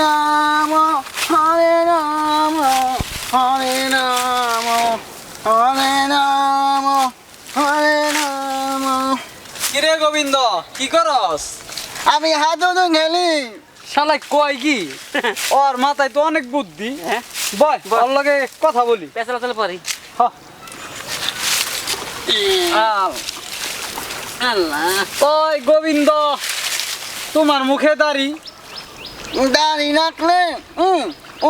রাম হরে রাম হরে রাম হরে রাম হরে রাম। কিরে গোবিন্দ কি করস? আমি হাডুডু খেলি। শালা কয় কি? ওর মাথায় তো অনেক বুদ্ধি। বল ওর লগে কথা বলি। পেছলা চলে পড়ি। হ। আল। আল্লাহ ওই গোবিন্দ তোমার মুখে দাড়ি। দাড়ি রাখলে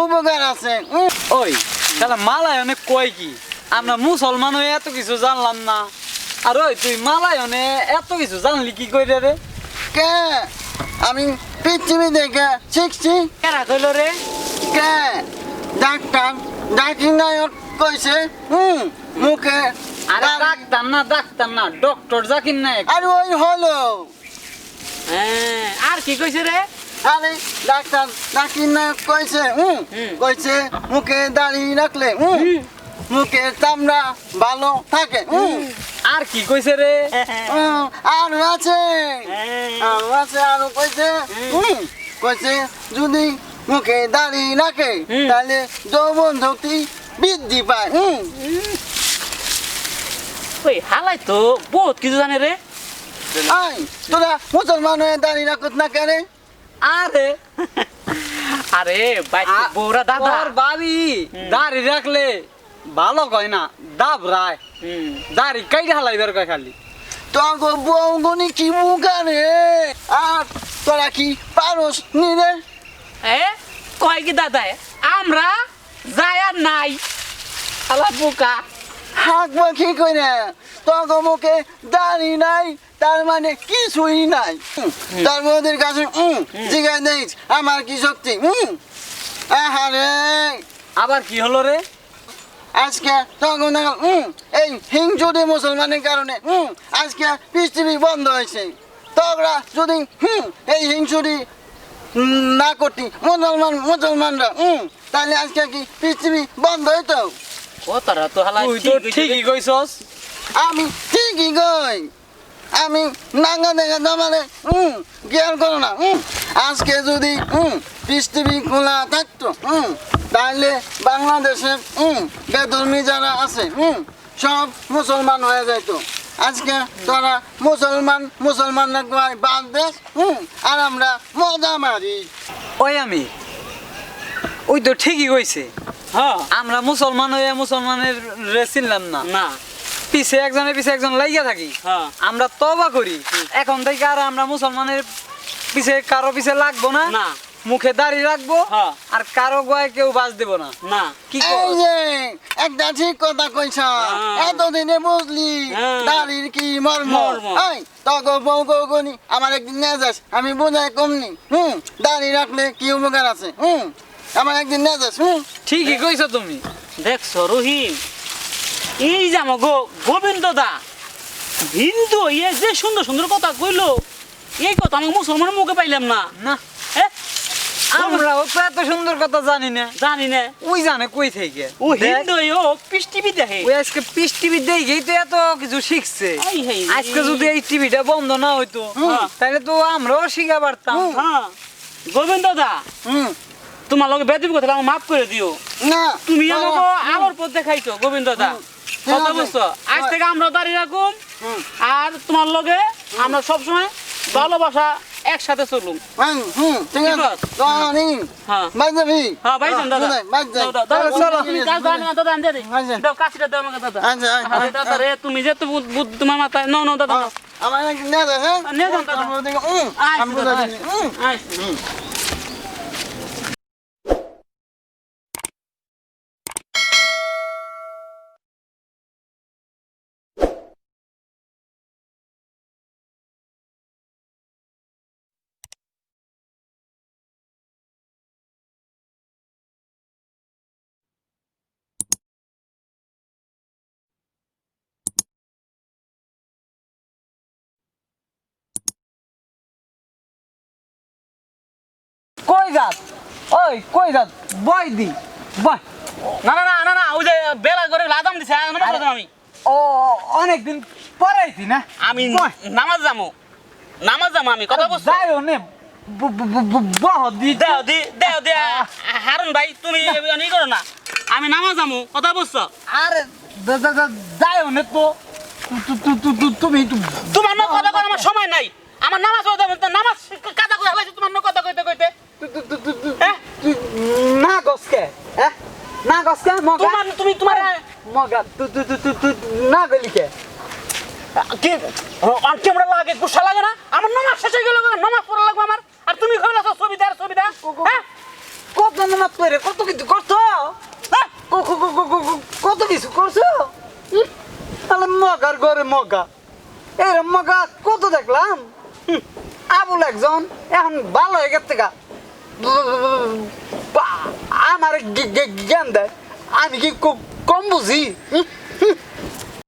উপকার আছে। ওই শালা মালায়নে কয় কি? আমরা মুসলমান হয়ে এত কিছু জানলাম না। আর ওই তুই মালায়নে এত কিছু জানলি কি কইরে রে? কে আমি পৃথিবী দেখে শিখছি। কেরা কইল রে? কে ডাক্তার ডাক্তার নায়ক কইছে মুখে আরে ডাক্তার না ডক্টর জাকির নায়েক। আর ওই হলো। হ্যাঁ আর কি কইছে রে? আরে ডাক্তার ডাক্তার নায়ক কইছে কইছে মুখে দাড়ি রাখলে মুখে চামড়া ভালো থাকে। আর কি কইছে রে? আর আছে আরো কইছে কইছে যদি মুখে দাড়ি রাখে তাহলে যৌবন শক্তি বৃদ্ধি পায়। ওই হালাই তো বহুত কিছু জানে রে। আই তোরা মুসলমান হয়ে দাড়ি রাখত না কেন? আরে আরে ভাই বউরা দাদা তোর বাড়ি দাড়ি রাখলে ভালো কয় না দাবরায়। দাড়ি কাইটা হালাইবার কয় খালি। তোর বউগুনি কি মুখানে আর তোরা কি পারস নি রে? এ কয় কি দাদা আমরা যাই আর নাই আলা বোকা। হাত মাখি কই না তোর মুখে দাড়ি নাই তার মানে কিছুই নাই। তোর বউদের কাছে জিগাই নেই আমার কি শক্তি। আহারে আবার কি হলো রে? আজকে তখন এই হিংসুটি মুসলমানের কারণে আজকে পৃথিবী বন্ধ হয়েছে। তোরা যদি এই হিংসুটি না করতি মুসলমানরা তাহলে আজকে কি পৃথিবী বন্ধ হইতো? ও তারা তো হালাই তুই তো ঠিকই কইছস। আমি ঠিকই কই। আমি নাঙ্গা দেখা জমালে জ্ঞান করো না। আজকে যদি পৃথিবী খোলা থাকতো তাহলে বাংলাদেশের বেধর্মী যারা আছে সব মুসলমান হয়ে যাইতো। আজকে তারা মুসলমানরা কয় বাদ দেশ আর আমরা মজা মারি। ওই আমি ওই তো ঠিকই কইছে। হ্যাঁ আমরা মুসলমান হয়ে মুসলমানের রে চিনলাম না। না পিছে একজন লাইগা থাকি। হ্যাঁ আমরা তওবা করি এখন থেকে আর আমরা মুসলমানের পিছে কারো পিছে লাগবো না। না মুখে দাড়ি রাখবো হ্যাঁ আর কারো গয়ে কেউ বাস দেব না। না কি এই কর? যে একটা ঠিক কথা কইছ। এতদিনে বুঝলি দাড়ির কি মর্ম। এই তগো বউগনি আমার একদিন নিয়ে যাস আমি বুঝাই কমনি দাড়ি রাখলে কি উপকার আছে আমার একদিন নিয়ে যাস। ঠিকই কইছো তুমি। দেখছো রহিম এই যে আমার গোবিন্দ দা হিন্দু ইয়ে যে সুন্দর সুন্দর কথা কইলো এই কথা আমি মুসলমানের মুখে পাইলাম না। না আমরাও তো এত সুন্দর কথা জানি না। জানি না ওই জানে কই থেকে। ও দেখ, হিন্দু ও পিস টিভি দেখে। ওই আজকে পিস টিভি দেখেই তো এত কিছু শিখছে। এই হেই আজকে যদি এই টিভিটা বন্ধ না হইতো তাহলে তো আমরাও শিখা পারতাম। হ্যাঁ গোবিন্দ দা তোমার লগে বেদবি কথা আমার মাফ করে দিও। না তুমি আমাকে আলোর পথ দেখাইছো গোবিন্দ দা কথা বুঝছো। আজ থেকে আমরা দাঁড়িয়ে রাখুন আর তোমার লগে আমরা সবসময় ভালোবাসা একসাথে চলুন। ঠিক আছে জানি হ্যাঁ বাই যাবি। হ্যাঁ ভাইজান দাদা বাই যাই। দাদা দাদা চলো। তুমি কাজ দাও না দাদা আনতে দে আচ্ছা। দাও কাছিটা দাও আমাকে দাদা। আচ্ছা, আচ্ছা। আরে দাদা রে তুমি যে তো বুদ্ধ তোমার মাথায় নো নো দাদা নাও। আমার একদিন নিয়ে যাস হ্যাঁ নিয়ে যান দাদা। আমি বুঝাই দিনি। আইস। কই যাত? ওই কই যাত? বই দি বই। না না না না না ওই যে বেলা করে লাদাম দিছে আমি ও অনেকদিন পরে আইছি না। আমি বই। নামাজ যাবো আমি কথা বুঝছো। যাইও নে বহুত দি দে হারুন ভাই তুমি ই করো না আমি নামাজ যাবো কথা বুঝছো আরে যাই অনেক তো তুমি একটু তোমার না কথা কর আমার সময় নাই আমার নামাজ পড়তে হবে নামাজ কাদা করে হালাইছো তোমার না কথা কইতে কইতে হ্যাঁ না গসকে হ্যাঁ না গসকে মগা তোমার তুমি তোমার মগা তুই না গলিকে কি আর ক্যামেরা লাগে গুসা লাগে না আমার নামাজ শেষ হয়ে গেল নামাজ পড়া লাগবে আমার আর তুমি কইলাছো ছবিটা হ্যাঁ কত নামাজ পড়ে কত কিছু করছো হ্যাঁ? কত কিছু করছো তাহলে মগার ঘরে মগা এরম মগা কত দেখলাম আবুল একজন এখন ভালো হয়ে গেছে গা আমার জ্ঞান দেয় আমি কি কম বুঝি